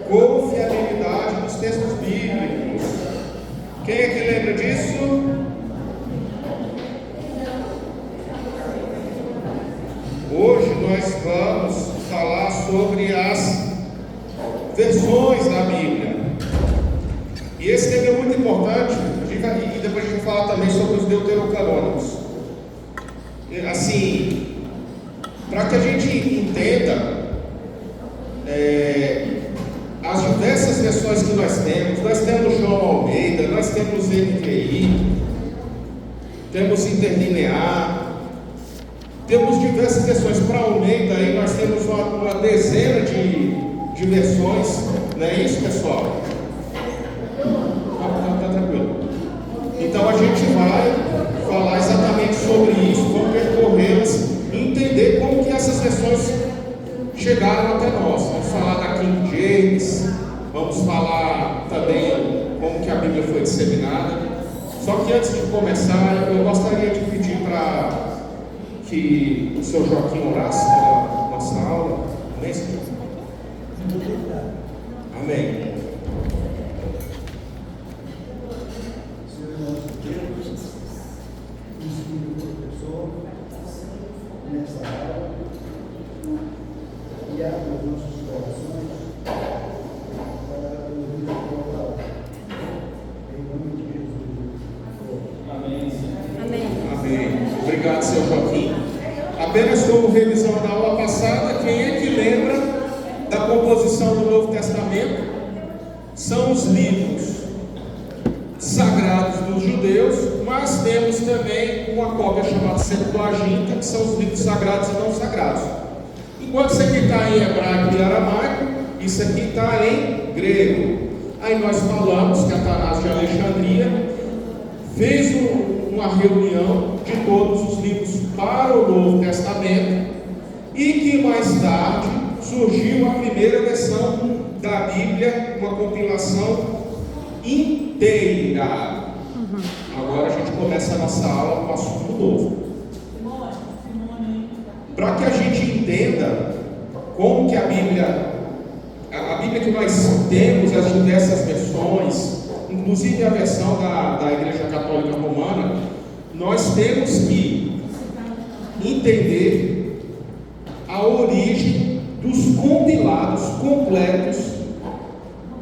confiabilidade dos textos bíblicos. Quem é que lembra disso? Hoje nós vamos falar sobre as versões da Bíblia. E esse tema é muito importante, e depois a gente vai falar também sobre os deuterocanônicos. Assim, para que a gente entenda as diversas versões que nós temos João Almeida, nós temos NVI, temos interlinear, temos diversas versões. Para Almeida aí nós temos uma dezena de versões, não é isso, pessoal? Tá tranquilo. Então a gente vai falar exatamente sobre isso, vamos percorrê-las e entender como que essas versões chegaram até nós. Vamos falar da King James, vamos falar também como que a Bíblia foi disseminada. Só que antes de começar, eu gostaria de pedir para que o seu Joaquim orasse pela nossa aula. Amém, Senhor? Amém. Senhor nosso Deus, inspire o professor nessa aula e abra os nossos corações para ouvir a tua palavra. Em nome de Jesus. Amém. Amém. Amém. Obrigado, seu Joaquim. Apenas como revisão da aula passada, quem é que lembra da composição do Novo Testamento? São os livros sagrados dos judeus, mas temos também uma cópia chamada Septuaginta, que são os livros sagrados e não sagrados. Enquanto isso aqui está em hebraico e aramaico, isso aqui está em grego. Aí nós falamos que Atanásio de Alexandria fez uma reunião de todos os livros para o Novo Testamento e que mais tarde surgiu a primeira versão da Bíblia, uma compilação inteira. Agora a gente começa a nossa aula com um assunto novo. Para que a gente entenda como que a Bíblia que nós temos, as diversas versões, inclusive a versão da Igreja Católica Romana, nós temos que entender a origem dos compilados completos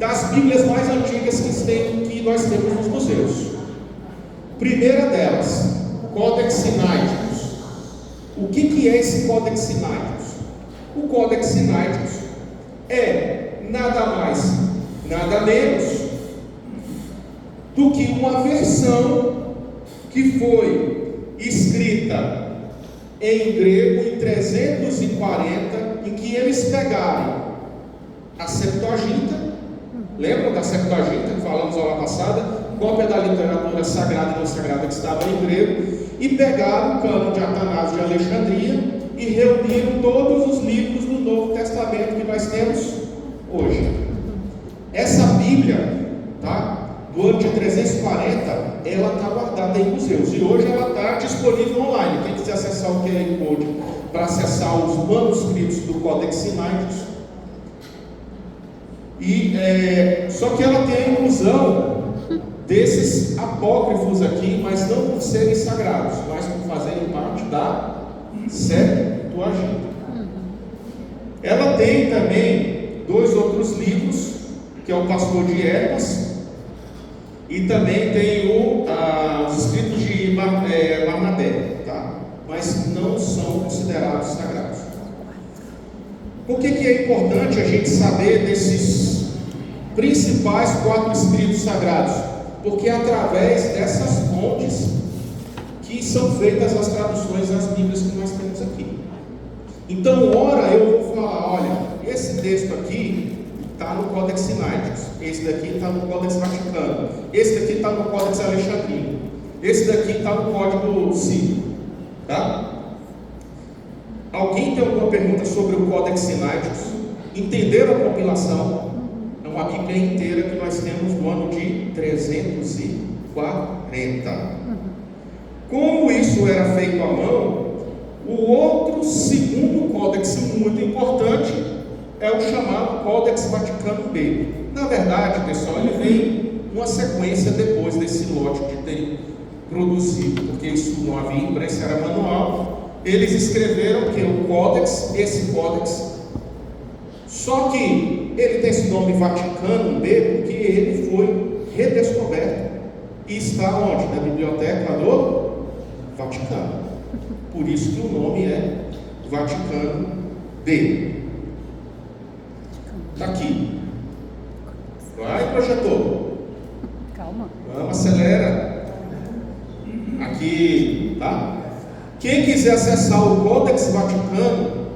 das Bíblias mais antigas que nós temos nos museus. Primeira delas, Codex Sinaiticus. O que é esse Codex Sinaiticus? O Codex Sinaiticus é nada mais, nada menos do que uma versão que foi escrita em grego em 340, em que eles pegaram a Septuaginta. Lembram da Septuaginta que falamos a aula passada? Cópia da literatura sagrada e não sagrada que estava em grego, e pegaram o cânon de Atanásio de Alexandria e reuniram todos os livros do Novo Testamento que nós temos hoje. Essa Bíblia, do ano de 340, ela está guardada em museus e hoje ela está disponível online. Quem quiser acessar o QR Code para acessar os manuscritos do Codex Sinaiticus, só que ela tem a ilusão desses apócrifos aqui, mas não por serem sagrados, mas por fazerem parte da Septuaginta. Ela tem também dois outros livros, que é o Pastor de Hermas, e também tem os escritos de Barnabé, mas não são considerados sagrados. Por que é importante a gente saber desses principais 4 escritos sagrados? Porque é através dessas fontes que são feitas as traduções das Bíblias que nós temos aqui. Então, ora eu vou falar, olha, esse texto aqui está no Codex Sinaiticus, esse daqui está no Codex Vaticano, esse daqui está no Codex Alexandrino, esse daqui está no Código Civil, Alguém tem alguma pergunta sobre o Codex Sinaiticus? Entenderam a compilação? É uma Bíblia inteira que nós temos no ano de 340. Como isso era feito à mão, o outro segundo códex muito importante é o chamado Codex Vaticano B. Na verdade, pessoal, ele vem uma sequência depois desse lote de terem produzido, porque isso não havia imprensa, era manual. Eles escreveram que o Codex, esse Codex, só que ele tem esse nome Vaticano B porque ele foi redescoberto e está onde? Na Biblioteca do Vaticano. Por isso que o nome é Vaticano B. Está aqui. Vai, projetor. Calma. Vamos, acelera. Aqui, tá? Quem quiser acessar o Codex Vaticano,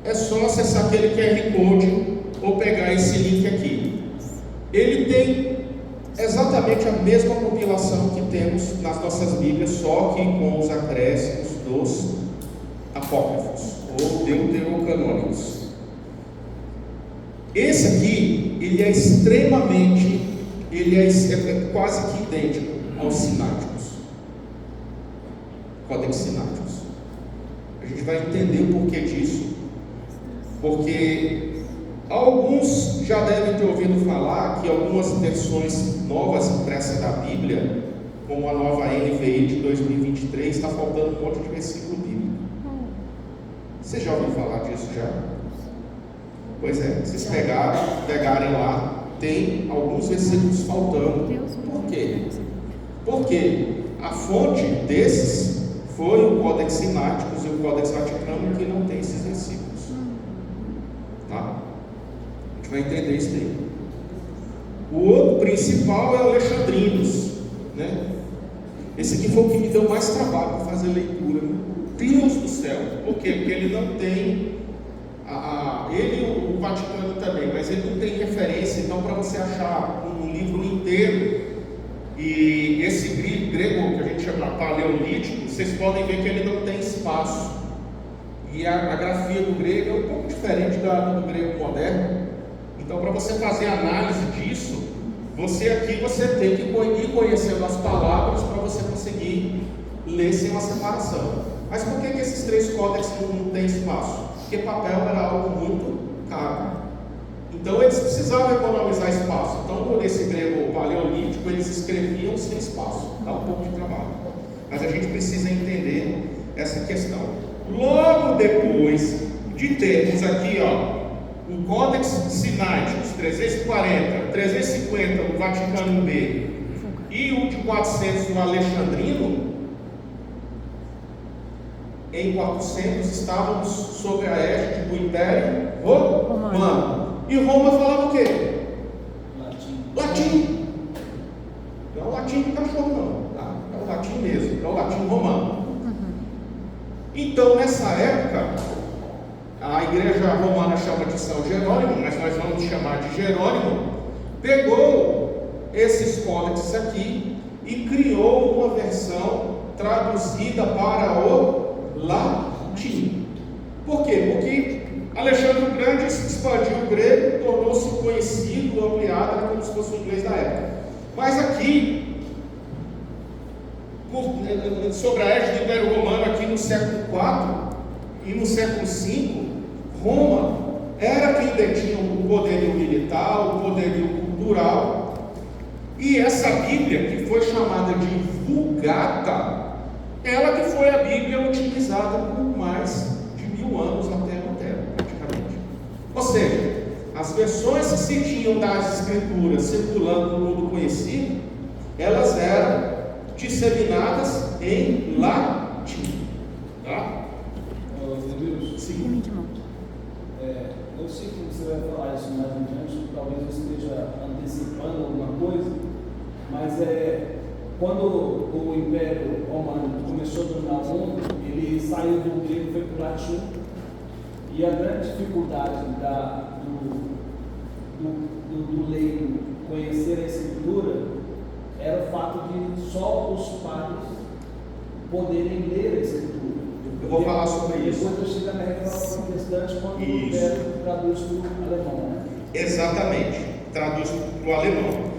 é só acessar aquele QR Code ou pegar esse link aqui. Ele tem exatamente a mesma compilação que temos nas nossas Bíblias, só que com os acréscimos dos apócrifos ou deuterocanônicos. Esse aqui, ele é extremamente, é quase que idêntico aos sináticos, Codex Sináticos. A gente vai entender o porquê disso, porque alguns já devem ter ouvido falar que algumas versões novas impressas da Bíblia, como a nova NVI de 2023, está faltando um monte de versículo bíblico. Vocês já ouviram falar disso já? Pois é, vocês pegarem lá, tem alguns versículos faltando. Por quê? Porque a fonte desses foi o Codex Sináticos e o Codex Vaticano, que não tem esses versículos. Tá? A gente vai entender isso daí. O outro principal é o Alexandrinos, né? Esse aqui foi o que me deu mais trabalho para fazer leitura. Deus do céu! Por quê? Porque ele não tem ele e o Vaticano também, mas ele não tem referência. Então, para você achar um livro inteiro, e esse grego que a gente chama paleolítico, vocês podem ver que ele não tem espaço. E a grafia do grego é um pouco diferente do grego moderno. Então, para você fazer análise disso, você tem que ir conhecendo as palavras para você conseguir ler sem uma separação. Mas por que esses três códex não têm espaço? Porque papel era algo muito caro. Então eles precisavam economizar espaço. Então, por esse grego paleolítico, eles escreviam sem espaço. Dá um pouco de trabalho. Mas a gente precisa entender essa questão. Logo depois de termos aqui, o Codex Sinaiticus 340, 350 do Vaticano B e o de 400 do Alexandrino, em 400 estávamos sob a égide do Império Romano. E Roma falava o quê? Latim. Não é o latim do cachorro, não. Tá? É o latim mesmo, é o latim romano. Então, nessa época, a igreja romana chama de São Jerônimo, mas nós vamos chamar de Jerônimo, pegou esses códices aqui e criou uma versão traduzida para o latim. Por quê? Porque Alexandre o Grande expandiu o grego, tornou-se conhecido, ampliado, era como se fosse o inglês da época. Mas aqui, sobre a égide do Império Romano, aqui no século IV e no século V, Roma era quem detinha o poderio militar, o poderio cultural. E essa Bíblia, que foi chamada de Vulgata, ela que foi a Bíblia utilizada por mais de 1000 anos até Lutero, praticamente. Ou seja, as versões que se tinham das Escrituras circulando no mundo conhecido, elas eram disseminadas em latim. Tá? Sim. Eu sei que você vai falar isso mais adiante, talvez eu esteja antecipando alguma coisa, mas quando o Império Romano começou a dominar o mundo, ele saiu do grego e foi para o latim, e a grande dificuldade do leigo conhecer a Escritura era o fato de só os padres poderem ler a Escritura. Eu vou falar sobre isso. Depois eu chego na reforma protestante quando o Lutero traduz para o alemão, né? Exatamente, traduz para o alemão.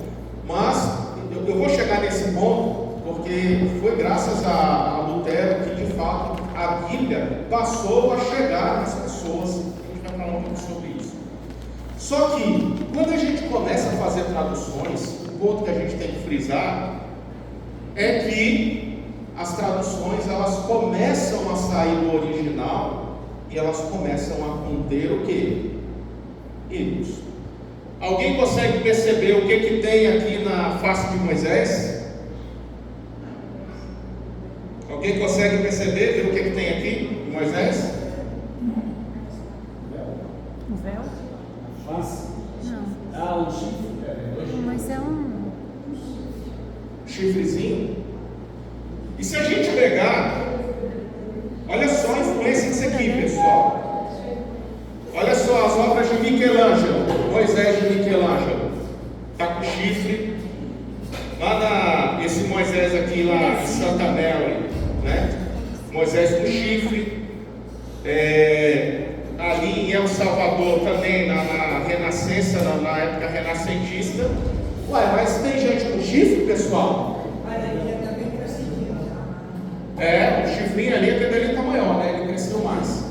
Mas eu vou chegar nesse ponto, porque foi graças a Lutero que de fato a Bíblia passou a chegar nas pessoas. A gente vai falar um pouco sobre Só que, quando a gente começa a fazer traduções, o ponto que a gente tem que frisar é que as traduções, elas começam a sair do original e elas começam a conter o quê? Erros. Alguém consegue perceber o que tem aqui na face de Moisés? Alguém consegue perceber, ver o que tem aqui em Moisés? O véu? Face? Não. Um chifre? Mas é um Chifrezinho. E se a gente pegar, olha só a influência disso aqui, pessoal. Olha só as obras de Michelangelo, Moisés de Michelangelo, está com chifre. Lá esse Moisés aqui lá em Santa Mary, né? Moisés com chifre. Ali em El Salvador também, na Renascença, na época renascentista. Ué, mas tem gente com chifre, pessoal? O chifrinho ali, até dele está maior, né? Ele cresceu mais.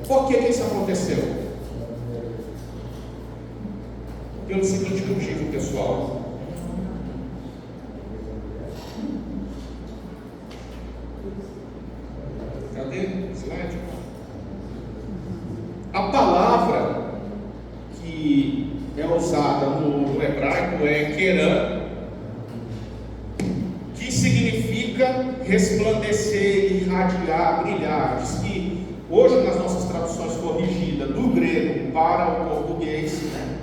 Por que isso aconteceu? Pelo seguinte motivo, pessoal. Cadê o slide? A palavra que é usada no hebraico é Querã, que significa resplandecer, irradiar, brilhar. Diz que hoje nas nossas traduções corrigidas do grego para o português, né,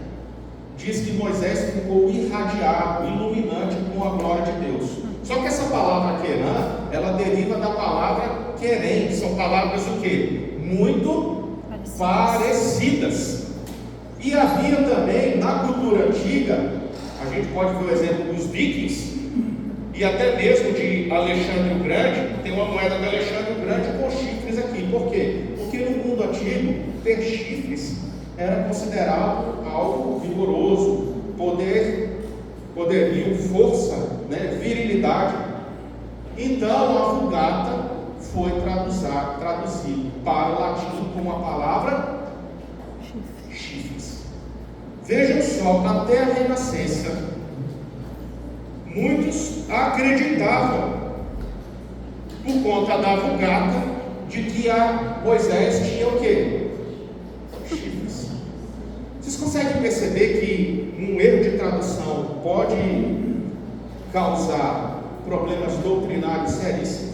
diz que Moisés ficou irradiado, iluminante com a glória de Deus. Só que essa palavra Querã, ela deriva da palavra Querem, que são palavras o quê? Muito parecidas. E havia também na cultura antiga, a gente pode ver o exemplo dos vikings e até mesmo de Alexandre o Grande. Tem uma moeda de Alexandre o Grande com chifres aqui. Por quê? Porque no mundo antigo ter chifres era considerado algo vigoroso, poderio, força, né? Virilidade. Então a Vulgata foi traduzido para o latim com a palavra chifres. Vejam só, até a Renascença, muitos acreditavam, por conta da Vulgata, de que a Moisés tinha o quê? Chifres. Vocês conseguem perceber que um erro de tradução pode causar problemas doutrinários seríssimos?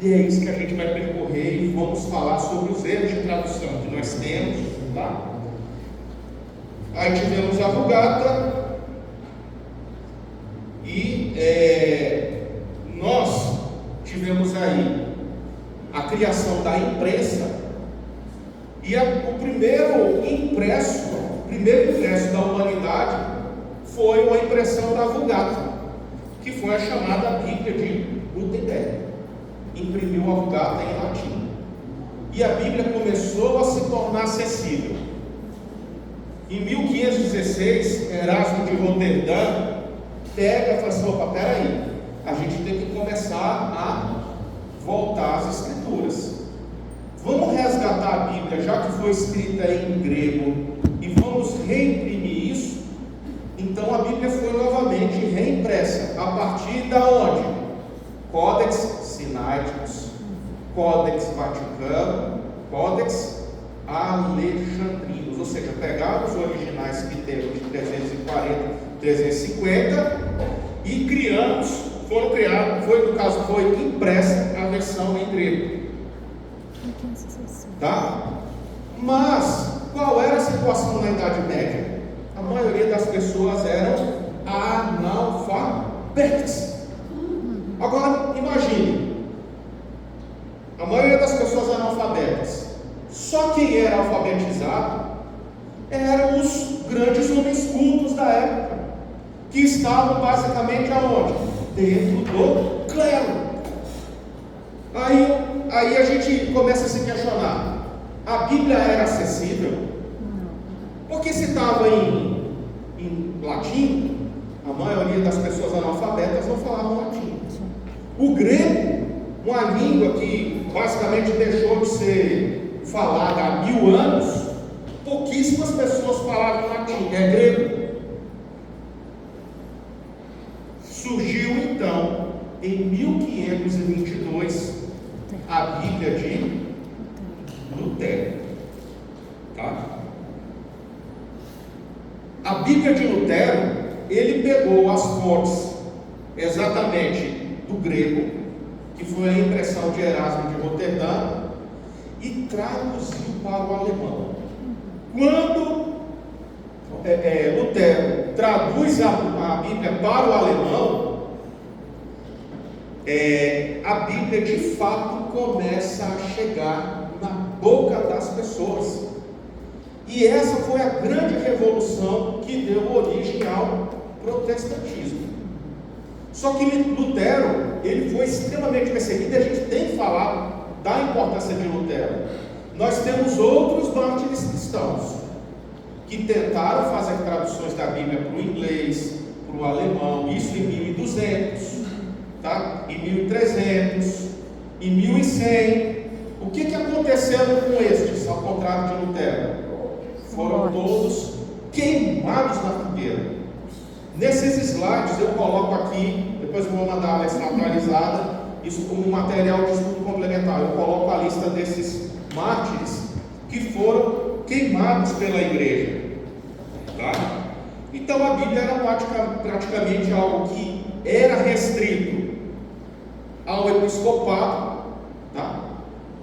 E é isso que a gente vai percorrer e vamos falar sobre os erros de tradução que nós temos, tá? Aí tivemos a Vulgata e nós tivemos aí a criação da imprensa e o primeiro impresso da humanidade foi a impressão da Vulgata, que foi a chamada Bíblia de Gutenberg. Imprimiu a Vulgata em latim. E a Bíblia começou a se tornar acessível. Em 1516, Erasmo de Roterdã pega e fala assim: opa, peraí, a gente tem que começar a voltar às Escrituras. Vamos resgatar a Bíblia, já que foi escrita em grego, e vamos reimprimir isso. Então a Bíblia foi novamente reimpressa. A partir da onde? Códex Sinaíticos, Códex Vaticano, Códex Alexandrinos, ou seja, pegaram os originais que temos de 340, 350 e foi impressa a versão em grego. Tá? Mas qual era a situação na Idade Média? A maioria das pessoas eram analfabetas. Agora imagine, a maioria das pessoas analfabetas. Só quem era alfabetizado eram os grandes homens cultos da época, que estavam basicamente aonde? Dentro do clero. Aí a gente começa a se questionar: a Bíblia era acessível? Porque se estava em latim, a maioria das pessoas analfabetas não falavam latim. O grego, uma língua que basicamente deixou de ser falada há 1000 anos, pouquíssimo pouquíssimas pessoas falavam latim, grego. Surgiu então, em 1522, a Bíblia de Lutero. Tá? A Bíblia de Lutero, ele pegou as fontes exatamente do grego, que foi a impressão de Erasmo de Roterdã, e traduziu para o alemão. Quando Lutero traduz a Bíblia para o alemão, a Bíblia de fato começa a chegar na boca das pessoas. E essa foi a grande revolução que deu origem ao protestantismo. Só que Lutero, ele foi extremamente perseguido, e a gente tem que falar da importância de Lutero. Nós temos outros mártires cristãos que tentaram fazer traduções da Bíblia para o inglês, para o alemão, isso em 1200, tá? Em 1300, em 1100. O que aconteceu com estes, ao contrário de Lutero? Foram todos queimados na fogueira. Nesses slides eu coloco aqui, depois eu vou mandar a versão atualizada, isso como material de estudo complementar. Eu coloco a lista desses mártires que foram queimados pela igreja. Tá? Então a Bíblia era praticamente algo que era restrito ao episcopado. Tá?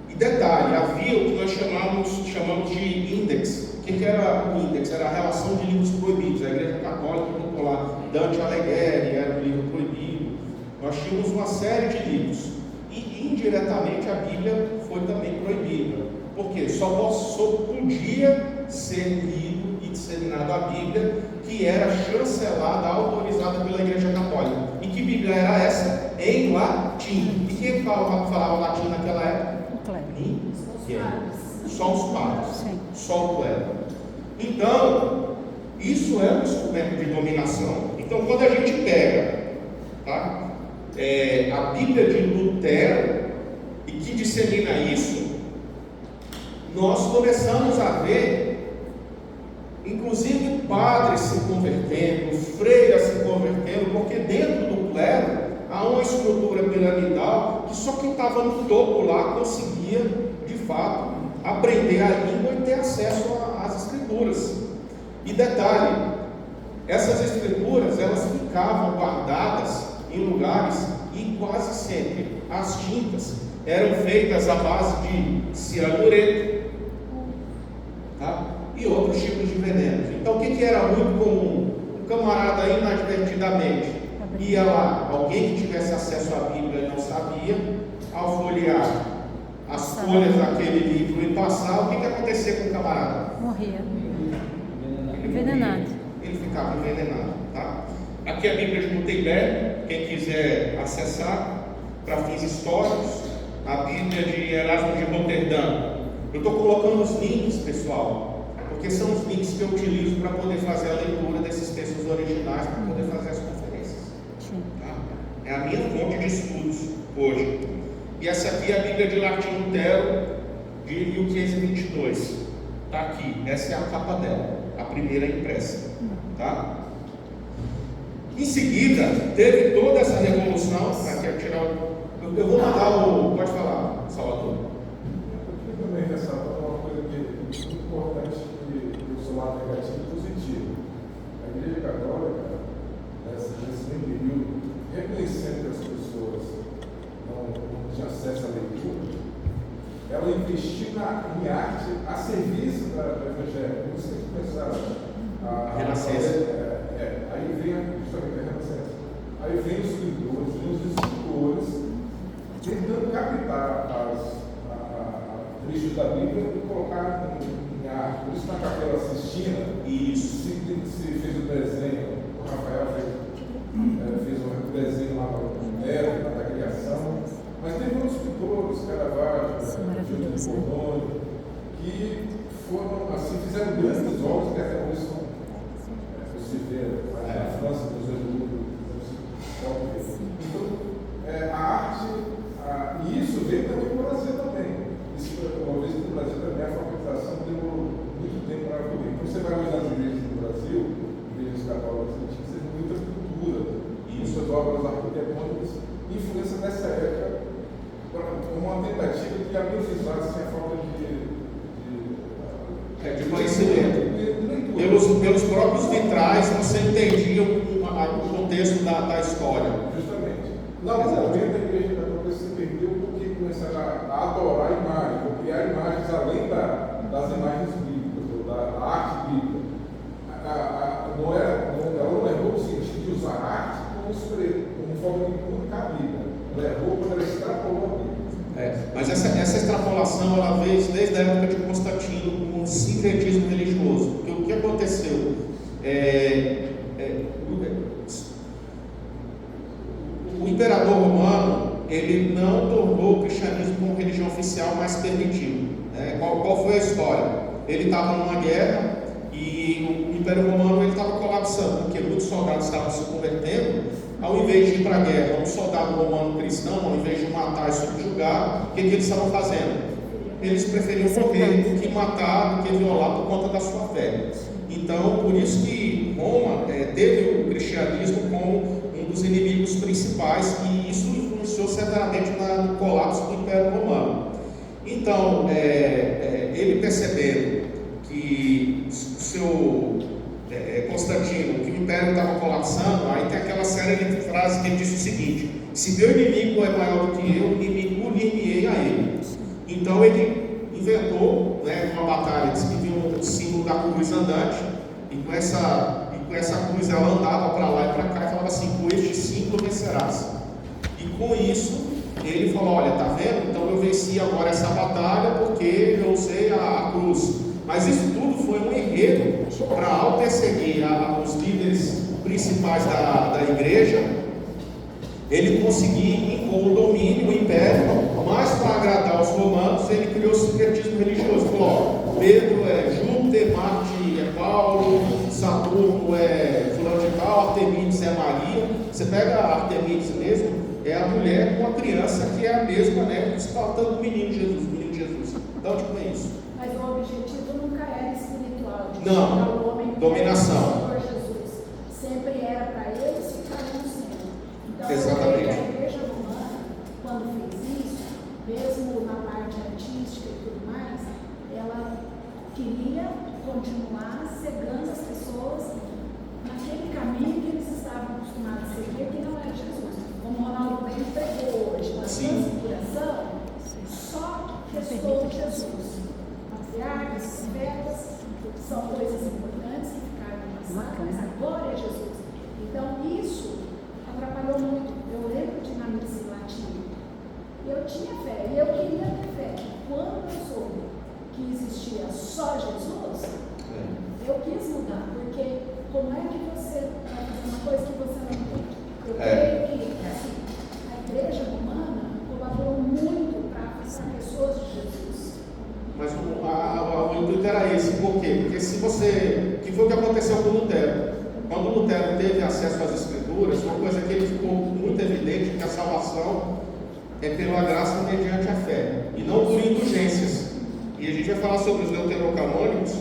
E detalhe, havia o que nós chamamos de índex. O que era o índex? Era a relação de livros proibidos. A Igreja Católica colocou lá Dante Alighieri, era um livro proibido. Nós tínhamos uma série de livros. E indiretamente a Bíblia foi também proibida. Por quê? Só podia ser lido e disseminado a Bíblia que era chancelada, autorizada pela Igreja Católica. E que Bíblia era essa? Em latim. E quem falava latim naquela época? Só os padres, só o clero. Então, isso é um instrumento de dominação. Então, quando a gente pega, tá, a Bíblia de Lutero e que dissemina isso, nós começamos a ver, inclusive, padres se convertendo, freiras se convertendo, porque dentro do clero há uma estrutura piramidal que só quem estava no topo lá conseguia, de fato, aprender a língua e ter acesso às escrituras. E detalhe, essas escrituras, elas ficavam guardadas em lugares, e quase sempre as tintas eram feitas à base de cianureto, tá? E outros tipos de venenos. Então o que era muito comum? Um camarada inadvertidamente ia lá, alguém que tivesse acesso à Bíblia e não sabia, ao folhear as folhas daquele livro e passar, o que acontecia com o camarada? Morria. Envenenado. Ele ficava envenenado, tá? Aqui a Bíblia de Gutenberg, quem quiser acessar, para fins históricos, a Bíblia de Erasmo de Roterdã. Eu estou colocando os links, pessoal, porque são os links que eu utilizo para poder fazer a leitura desses textos originais, para poder fazer as conferências. Tá? É a minha fonte de estudos hoje. E essa aqui é a Bíblia de Martim Lutero, de 1522. Está aqui, essa é a capa dela, a primeira impressa. Tá? Em seguida, teve toda essa revolução. Para tirar o... Eu vou mandar o... Pode falar, Salvador. Eu também ressalto uma coisa que é muito importante do seu lado negativo e positivo. A Igreja Católica, nesse período, reconhecendo que as pessoas não tinham acesso à leitura, ela investiu em arte a serviço do Evangelho. Por isso que começaram a Renascença. Aí vem justamente a Renascença. Aí vem os escritores, vem os escritores, tentando captar trechos da Bíblia e colocar em arte. Por isso na Capela Sistina, se fez o desenho, o Rafael fez um desenho lá no Nero, da criação. Mas teve outros escritores, Caravaggio, que foram, assim, fizeram grandes obras que até hoje são, você vê na França, nos então, a arte, e isso veio também para o Brasil também. Isso, uma vez no Brasil também, a alfabetização demorou muito tempo para ocorrer. influência dessa época, uma tentativa de amenizar assim, a falta de conhecimento. Pelos próprios vitrais você entendia o contexto da história. Justamente. Em algum momento a igreja católica se perdeu porque começaram a adorar a imagem, ou criar imagens além das imagens bíblicas, ou da arte bíblica. Ela não errou no sentido de usar a arte como forma de comunicar a Bíblia. Ela errou quando ela extrapolou a Bíblia. Mas essa extrapolação ela veio desde a época de Constantino com o sincretismo religioso. Porque o que aconteceu? O imperador romano ele não tornou o cristianismo como religião oficial, mas permitiu. Qual foi a história? Ele estava numa guerra e o Império Romano estava colapsando, porque muitos soldados estavam se convertendo. Ao invés de ir para a guerra, um soldado romano cristão, ao invés de matar e subjugar, o que eles estavam fazendo? Eles preferiam morrer do que matar, do que violar por conta da sua fé. Então, por isso que Roma teve o cristianismo como um dos inimigos principais, e isso influenciou severamente no colapso do Império Romano. Então, ele percebendo que o seu Constantino, que o Império estava colapsando, aí tem aquela série de frases que ele diz o seguinte: se meu inimigo é maior do que eu, unir-me-ei a ele. Então ele inventou uma batalha, disse que vinha um símbolo da cruz andante, e com essa cruz ela andava para lá e para cá e falava assim: com este símbolo vencerás. E com isso ele falou: olha, tá vendo? Então eu venci agora essa batalha porque eu usei a cruz. Mas isso tudo foi um enredo para, ao perseguir os líderes principais da igreja, ele conseguir impor o domínio, o império, mas para agradar os romanos, ele criou o sincretismo religioso. Falou: Pedro é Júpiter, Marte é Paulo, Saturno é fulano de tal, Artemides é Maria. Você pega a Artemides mesmo, é a mulher com a criança que é a mesma, que está tratando do menino Jesus. Então, tipo, é isso. Mas o objetivo nunca era espiritual, de não, o homem dominação. Senhor Jesus. Sempre era para eles ficarem no centro. Então, exatamente. A igreja romana, quando fez isso, mesmo na parte artística e tudo mais, ela queria continuar cegando as pessoas naquele caminho que eles estavam acostumados a seguir, que não era Jesus. Como o Ronaldo bem pregou hoje, na transfiguração, só restou Jesus. Patriarcas, profetas, são coisas importantes que ficaram no passado, mas agora é Jesus. Então isso atrapalhou muito. Eu lembro de na missa em latim, eu tinha fé, e eu queria ter fé. Quando eu soube que existia só Jesus, eu quis mudar, porque como é que você vai fazer uma coisa que você não entende? Eu creio que assim, a igreja romana colaborou muito para afastar pessoas de Jesus. Mas o intuito era esse. Por quê? Porque se você... que foi o que aconteceu com Lutero. Quando Lutero teve acesso às Escrituras, uma coisa que ele ficou muito evidente, que a salvação é pela graça mediante a fé, e não por indulgências. E a gente vai falar sobre os deuterocanônicos,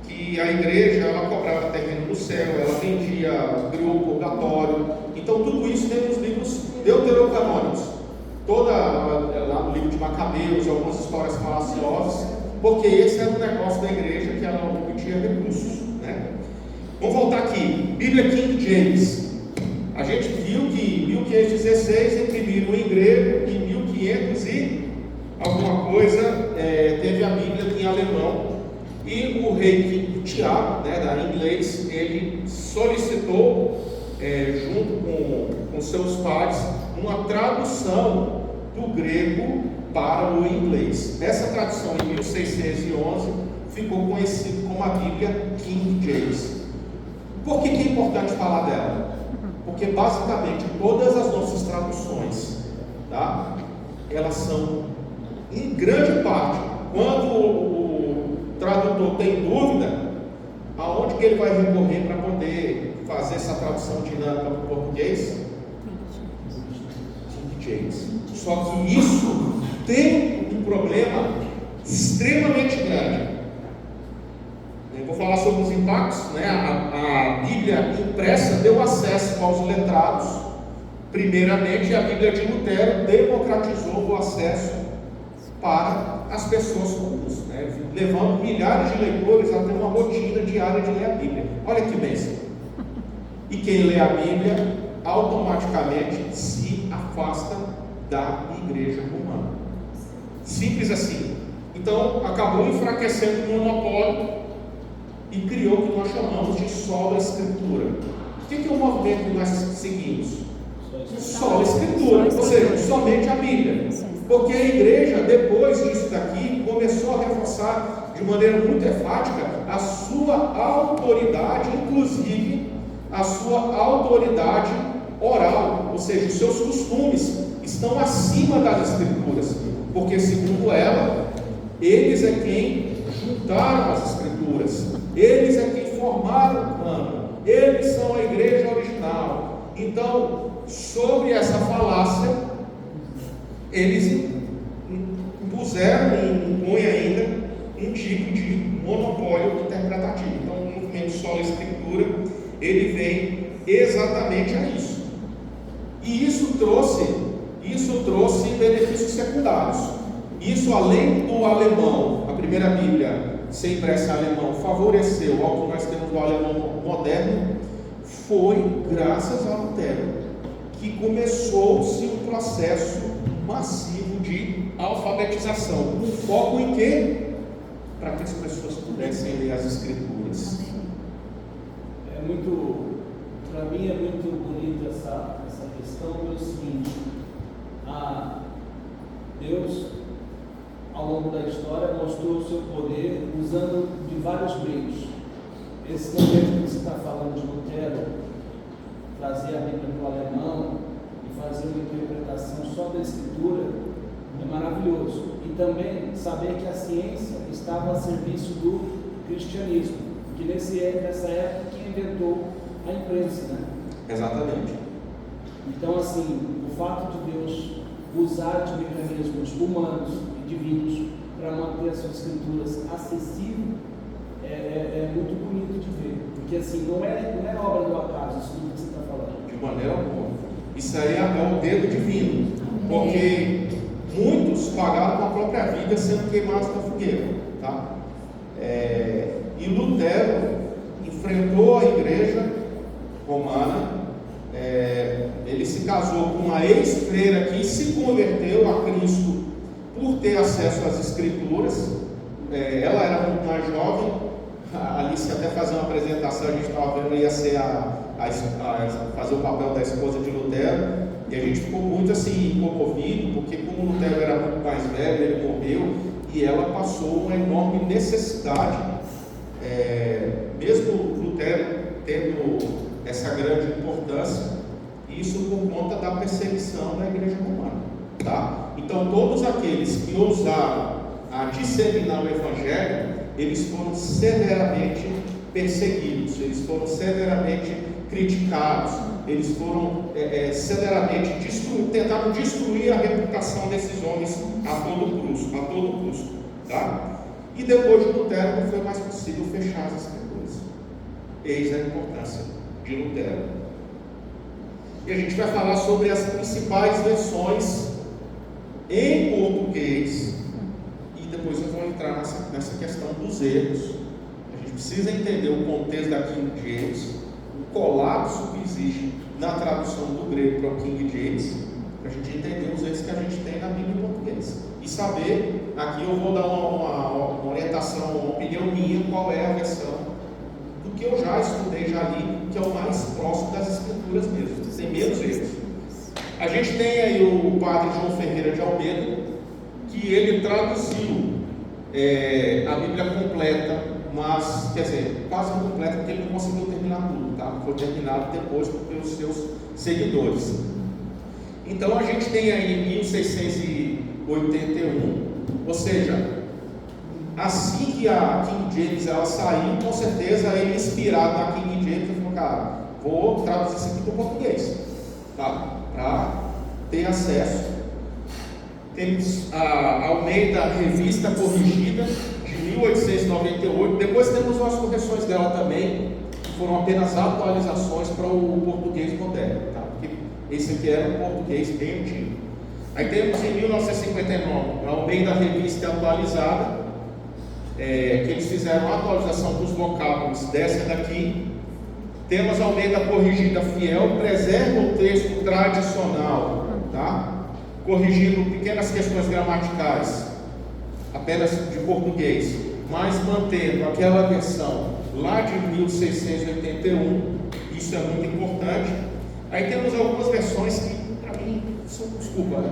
que a igreja, ela cobrava terreno no céu, ela vendia, criou o purgatório. Então tudo isso tem nos livros deuterocanônicos. Lá no livro de Macabeus, algumas histórias falaciosas, porque esse era o negócio da igreja, que ela não obtinha recursos, Vamos voltar aqui, Bíblia King James. A gente viu que em 1516 imprimiram em grego, em 1500 e alguma coisa teve a Bíblia em alemão, e o rei Tiago, da inglês, ele solicitou, junto com seus pares, uma tradução do grego para o inglês. Essa tradução, em 1611, ficou conhecida como a Bíblia King James. Por que é importante falar dela? Porque basicamente todas as nossas traduções, elas são, em grande parte, quando o tradutor tem dúvida, aonde que ele vai recorrer para poder fazer essa tradução dinâmica para o português? King James. Só que isso tem um problema extremamente grande. Eu vou falar sobre os impactos. A Bíblia impressa deu acesso aos letrados Primeiramente, a Bíblia de Lutero democratizou o acesso para as pessoas comuns, né? Levando milhares de leitores a ter uma rotina diária de ler a Bíblia. Olha que bênção! E quem lê a Bíblia automaticamente se afasta da igreja romana. Simples assim. Então, acabou enfraquecendo o monopólio e criou o que nós chamamos de sola escritura. O que é o movimento que nós seguimos? Sola escritura, ou seja, somente a Bíblia. Porque a igreja, depois disso daqui, começou a reforçar de maneira muito enfática a sua autoridade, inclusive a sua autoridade oral, ou seja, os seus costumes estão acima das escrituras, porque segundo ela, eles é quem juntaram as escrituras, eles é quem formaram o cano, eles são a igreja original. Então, sobre essa falácia, eles impuseram e impõem ainda um tipo de monopólio interpretativo. Então, o movimento sola escritura, ele vem exatamente a isso. E isso trouxe benefícios secundários. Isso, além do alemão, a primeira Bíblia ser impressa em alemão, favoreceu ao que nós temos do alemão moderno, foi graças a Lutero que começou-se um processo massivo de alfabetização. Um foco em quê? Para que as pessoas pudessem ler as Escrituras. Para mim é muito bonita essa questão pelo seguinte: Deus, ao longo da história, mostrou o seu poder usando de vários meios. Esse momento que você está falando de Lutero, trazer a Bíblia para o alemão e fazer uma interpretação só da Escritura, é maravilhoso. E também saber que a ciência estava a serviço do cristianismo, que nessa época quem inventou a imprensa, né? Exatamente. Então, assim, o fato de Deus usar de mecanismos humanos e divinos para manter as suas escrituras acessíveis é muito bonito de ver, porque assim, não é obra do acaso isso tudo que você está falando. De maneira alguma. Isso aí é o dedo divino, porque muitos pagaram com a própria vida sendo queimados na fogueira, tá? E Lutero enfrentou a igreja romana. Ele se casou com uma ex-freira que se converteu a Cristo por ter acesso às Escrituras. Ela era muito mais jovem. A Alice até fazer uma apresentação, a gente estava vendo, ia ser fazer o papel da esposa de Lutero, e a gente ficou muito assim comovido, porque como Lutero era muito mais velho, ele morreu, e ela passou uma enorme necessidade, mesmo Lutero tendo essa grande importância, isso por conta da perseguição da igreja romana, tá? Então todos aqueles que ousaram a disseminar o evangelho, eles foram severamente perseguidos, eles foram severamente criticados, eles foram severamente tentaram destruir a reputação desses homens a todo custo, tá? E depois de Lutero não foi mais possível fechar as escrituras. Eis a importância de Lutero. E a gente vai falar sobre as principais versões em português, e depois eu vou entrar nessa questão dos erros. A gente precisa entender o contexto da King James, o colapso que existe na tradução do grego para o King James, para a gente entender os erros que a gente tem na Bíblia em português. E saber, aqui eu vou dar uma orientação, uma opinião minha, qual é a versão do que eu já estudei, já li, que é o mais próximo das Escrituras mesmo, tem menos erros. A gente tem aí o padre João Ferreira de Almeida, que ele traduziu a Bíblia completa, mas, quer dizer, quase completa, porque ele não conseguiu terminar tudo, tá? Foi terminado depois pelos seus seguidores. Então a gente tem aí 1681, ou seja, assim que a King James ela saiu, com certeza ele inspirado na King James, ele falou, cara, vou traduzir isso aqui para o português, tá? Para ter acesso. Temos a Almeida Revista Corrigida de 1898. Depois temos as correções dela também, que foram apenas atualizações para o português moderno, tá? Porque Esse aqui era um português bem antigo. Aí temos em 1959, a Almeida Revista Atualizada, que eles fizeram a atualização dos vocábulos dessa daqui. Temos a Almeida Corrigida Fiel, preserva o texto tradicional, tá? Corrigindo pequenas questões gramaticais, apenas de português, mas mantendo aquela versão lá de 1681, isso é muito importante. Aí temos algumas versões que, para mim, são, desculpa,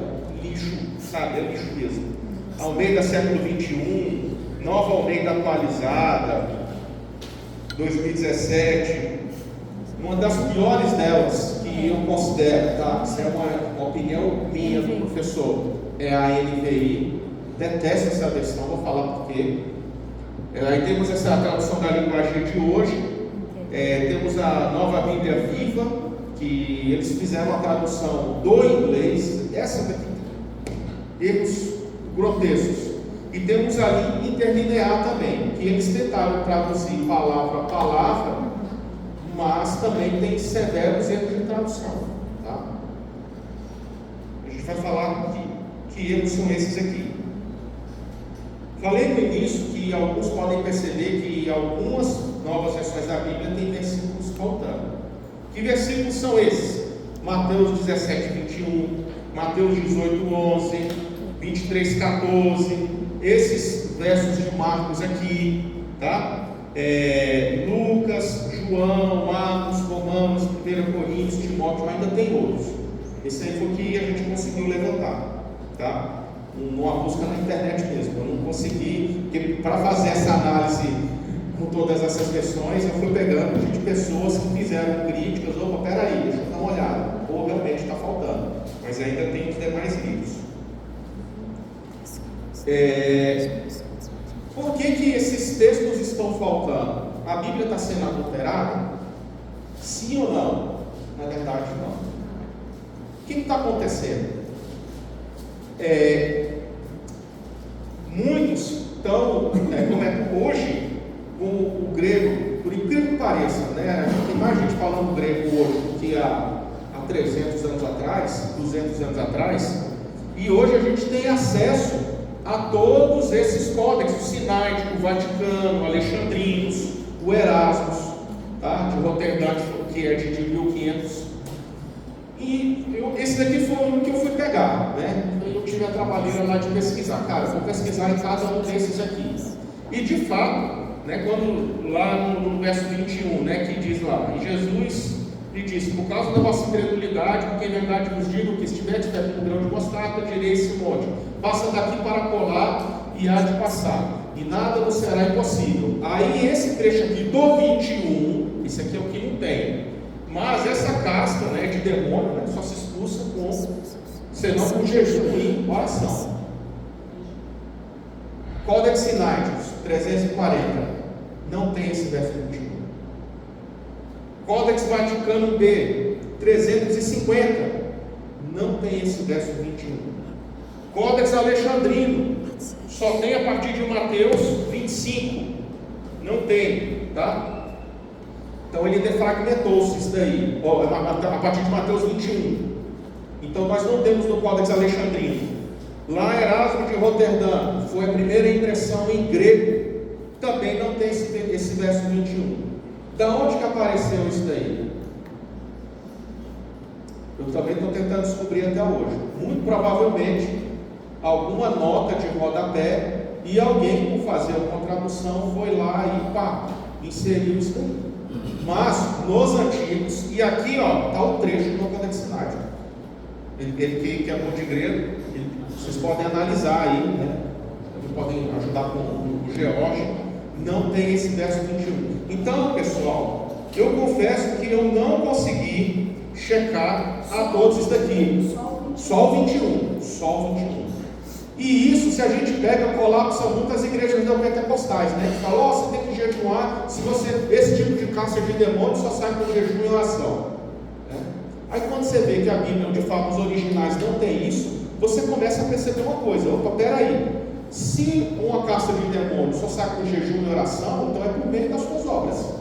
lixo, sabe, é lixo mesmo. Almeida século XXI, Nova Almeida Atualizada, 2017, uma das piores delas, que eu considero, tá? Isso é uma opinião minha do professor, é a NVI. Detesto essa versão, vou falar por quê. Aí temos essa tradução da linguagem de hoje, temos a Nova Bíblia Viva, que eles fizeram a tradução do inglês, essa daqui, erros grotescos. E temos ali interlinear também, que eles tentaram traduzir palavra a palavra, mas também tem severos erros de tradução, tá? A gente vai falar que erros são esses aqui. Falei no início que alguns podem perceber que algumas novas versões da Bíblia têm versículos faltando. Que versículos são esses? Mateus 17, 21, Mateus 18, 11, 23, 14, esses versos de Marcos aqui, tá? Lucas, João, Marcos, Romanos, 1 Coríntios, Timóteo, ainda tem outros. Esse aí foi o que a gente conseguiu levantar, tá? Numa busca na internet mesmo. Eu não consegui, porque para fazer essa análise com todas essas questões, eu fui pegando de pessoas que fizeram críticas. Opa, peraí, deixa eu dar uma olhada, ou realmente está faltando, mas ainda tem os demais livros. Por que esses textos estão faltando? A Bíblia está sendo adulterada? Sim ou não? Na verdade, não. O que está acontecendo? Muitos estão, hoje, o grego, por incrível que pareça, né? Tem mais gente falando grego hoje do que há 300 anos atrás, 200 anos atrás, e hoje a gente tem acesso a todos esses códex, o Sináitico, o Vaticano, o Alexandrinos, o Erasmus, tá? De Roterdã, que é de 1500. E esse daqui foi o que eu fui pegar, né? Eu tive a trabalheira lá de pesquisar. Cara, eu vou pesquisar em cada um desses aqui. E de fato, né, quando lá no verso 21, né, que diz lá, e Jesus lhe disse: por causa da vossa incredulidade, porque em verdade vos digo que estiver de um grão de mostarda, direi esse monte: passa daqui para colar, e há de passar, e nada vos será impossível. Aí esse trecho aqui do 21, esse aqui é o que não tem. Mas essa casta, né, de demônio, né, só se expulsa senão com jejum e oração. Codex Sinaiticus 340, não tem esse verso 21. Codex Vaticano B 350, não tem esse verso 21. Codex Alexandrino só tem a partir de Mateus 25, não tem, tá? Então ele defragmentou-se isso daí, a partir de Mateus 21. Então nós não temos no Códex Alexandrino. Lá Erasmo de Roterdã, foi a primeira impressão em grego, também não tem esse verso 21. Da onde que apareceu isso daí? Eu também estou tentando descobrir até hoje. Muito provavelmente alguma nota de rodapé, e alguém, por fazer uma tradução, foi lá e inseriu isso daí. Mas nos antigos, e aqui está o trecho do Codex Sinaiticus. Ele que é bom de grego, vocês podem analisar aí, né? Podem ajudar com o George. Não tem esse verso 21. Então, pessoal, eu confesso que eu não consegui checar a todos isso daqui. Só o 21. Só o 21. E isso, se a gente pega, colapsa muitas igrejas neopentecostais, né? Que falam: você tem que jejuar, esse tipo de caça de demônio só sai com jejum e oração. Aí quando você vê que a Bíblia, de fato, os originais não tem isso, você começa a perceber uma coisa: opa, peraí, se uma caça de demônio só sai com jejum e oração, então é por meio das suas obras,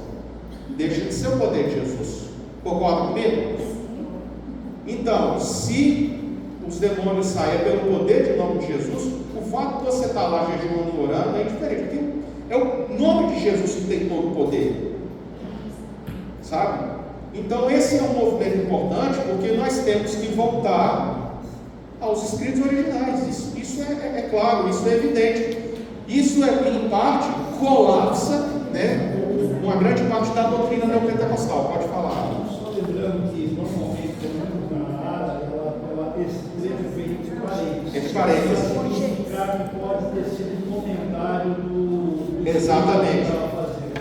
deixa de ser o poder de Jesus. Concorda comigo? Então, se os demônios saem pelo poder de nome de Jesus, o fato de você estar lá jejuando e orando é diferente, porque é o nome de Jesus que tem todo o poder, sabe? Então esse é um movimento importante, porque nós temos que voltar aos escritos originais. Isso é claro, isso é evidente. Isso em parte colapsa, né, uma grande parte da doutrina neopentecostal. Pode falar. Só lembrando que normalmente ela escreve entre parênteses. Entre parênteses. Ela significar que pode ter sido um comentário do Exatamente. que ela fazendo.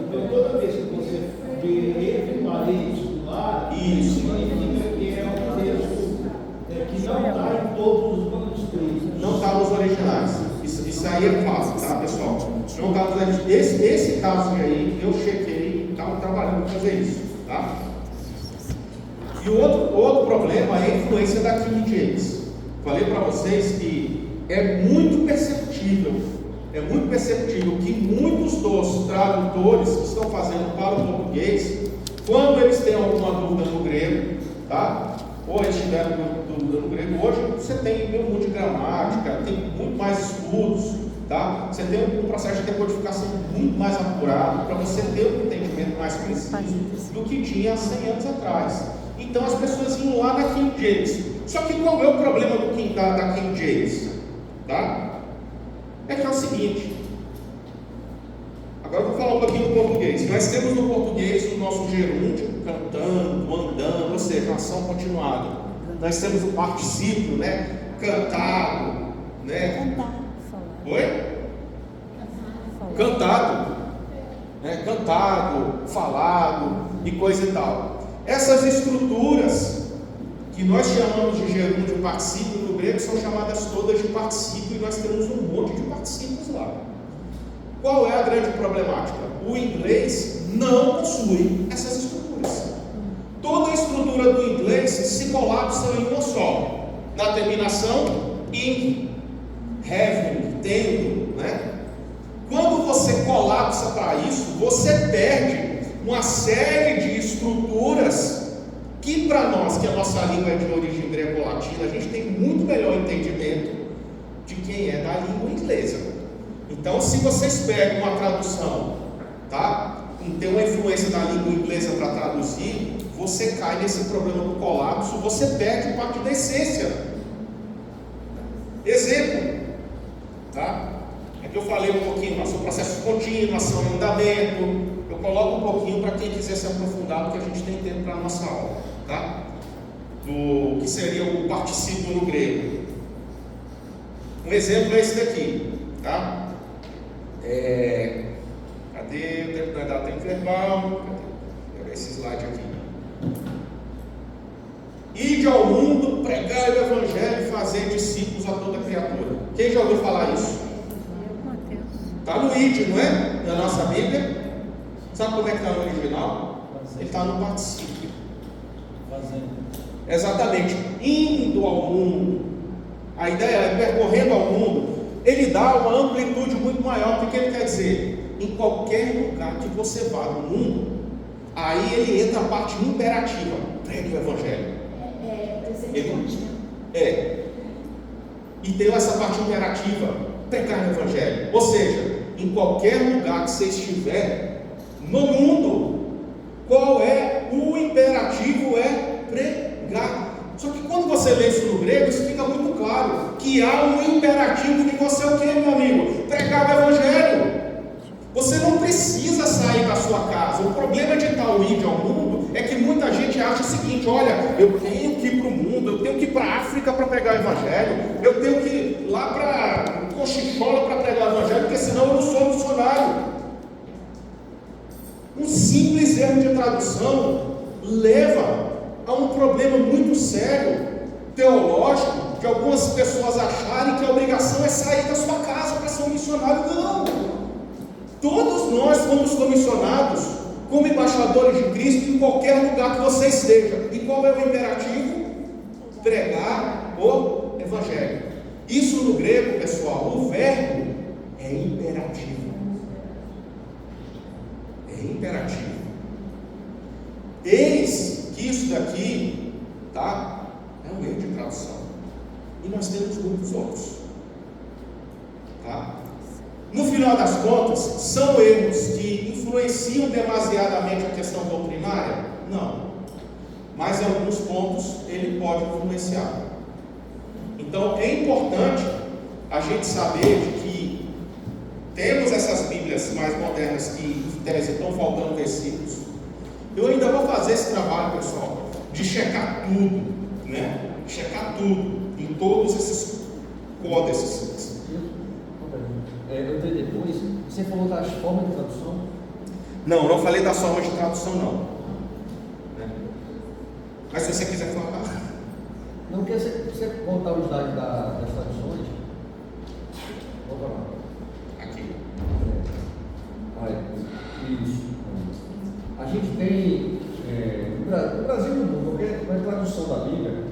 Então toda vez que você vê entre parênteses do lado, Isso significa que é um texto que não está em todos os manuscritos. Não está nos originais. Isso aí é fácil, tá, pessoal? Não está nos originais. Esse caso aí, eu chequei, estava trabalhando para fazer isso, tá? E o outro problema é a influência da King James. Falei para vocês que é muito perceptível que muitos dos tradutores que estão fazendo para o português, quando eles têm alguma dúvida no grego, tá? Ou eles tiveram dúvida no grego, hoje você tem um monte de gramática, tem muito mais estudos, tá? Você tem um processo de decodificação muito mais apurado para você ter um entendimento mais preciso do que tinha há 100 anos atrás. Então as pessoas iam lá na King James. Só que qual é o problema da King James? Tá? É que é o seguinte. Agora eu vou falar um pouquinho do português. Nós temos no português o nosso gerúndio, cantando, andando, ou seja, uma ação continuada. Nós temos o particípio, né? Cantado, né? Oi? Cantado, né? Cantado, falado e coisa e tal. Essas estruturas que nós chamamos de gerúndio particípio no grego são chamadas todas de particípio, e nós temos um monte de particípios lá. Qual é a grande problemática? O inglês não possui essas estruturas. Toda a estrutura do inglês se colapsa em uma só, na terminação ing, having, tendo, né? Quando você colapsa para isso, você perde uma série de estruturas que, para nós, que a nossa língua é de origem greco-latina, a gente tem muito melhor entendimento de quem é da língua inglesa. Então, se vocês pegam uma tradução, tá? Não tem uma influência da língua inglesa para traduzir, você cai nesse problema do colapso, você perde parte da essência. Exemplo, tá? É que eu falei um pouquinho, nosso processo contínuo, ação em andamento. Eu coloco um pouquinho para quem quiser se aprofundar, porque a gente tem tempo para a nossa aula, tá? Do que seria o particípio no grego. Um exemplo é esse daqui, tá? Cadê o tempo da tempo verbal? Vou pegar esse slide aqui. Ide ao mundo, pregai o evangelho e fazer discípulos a toda criatura. Quem já ouviu falar isso? Está no ide, não é? Na nossa Bíblia. Sabe como é que está no original? Ele está no particípio. Fazendo. Exatamente. Indo ao mundo. A ideia é percorrendo ao mundo. Ele dá uma amplitude muito maior. O que ele quer dizer? Em qualquer lugar que você vá no mundo, aí ele entra a parte imperativa. Pregue o evangelho. E tem essa parte imperativa. Pregar o evangelho. Ou seja, em qualquer lugar que você estiver no mundo, qual é o imperativo? É pregar. Só que quando você lê isso no grego, isso fica muito claro, que há um imperativo de você o que, meu amigo? Pregar o evangelho. Você não precisa sair da sua casa. O problema de tal ide ao mundo é que muita gente acha o seguinte: olha, eu tenho que ir para o mundo, eu tenho que ir para a África para pregar o evangelho, eu tenho que ir lá para Cochichola para pregar o evangelho, porque senão eu não sou missionário. Um simples erro de tradução leva a um problema muito sério, teológico, de algumas pessoas acharem que a obrigação é sair da sua casa para ser um missionário. Não! Todos nós fomos comissionados como embaixadores de Cristo em qualquer lugar que você esteja. E qual é o imperativo? Pregar o evangelho. Isso no grego, pessoal, o verbo é imperativo. É imperativo. Eis que isso daqui tá? É um erro de tradução. E nós temos muitos outros, tá? No final das contas, são erros que influenciam demasiadamente a questão doutrinária? Não. Mas em alguns pontos ele pode influenciar. Então é importante a gente saber de que temos essas Bíblias mais modernas que em tese estão faltando versículos. Eu ainda vou fazer esse trabalho, pessoal, de checar tudo, né? Checar tudo em todos esses códices. Eu tenho depois, você falou das formas de tradução? Não falei das formas de tradução, não. Né? Mas se você quiser falar. Não, porque você voltar o slide das traduções. Volta lá. Aqui. Isso. A gente tem, no Brasil e no mundo, qualquer tradução da Bíblia,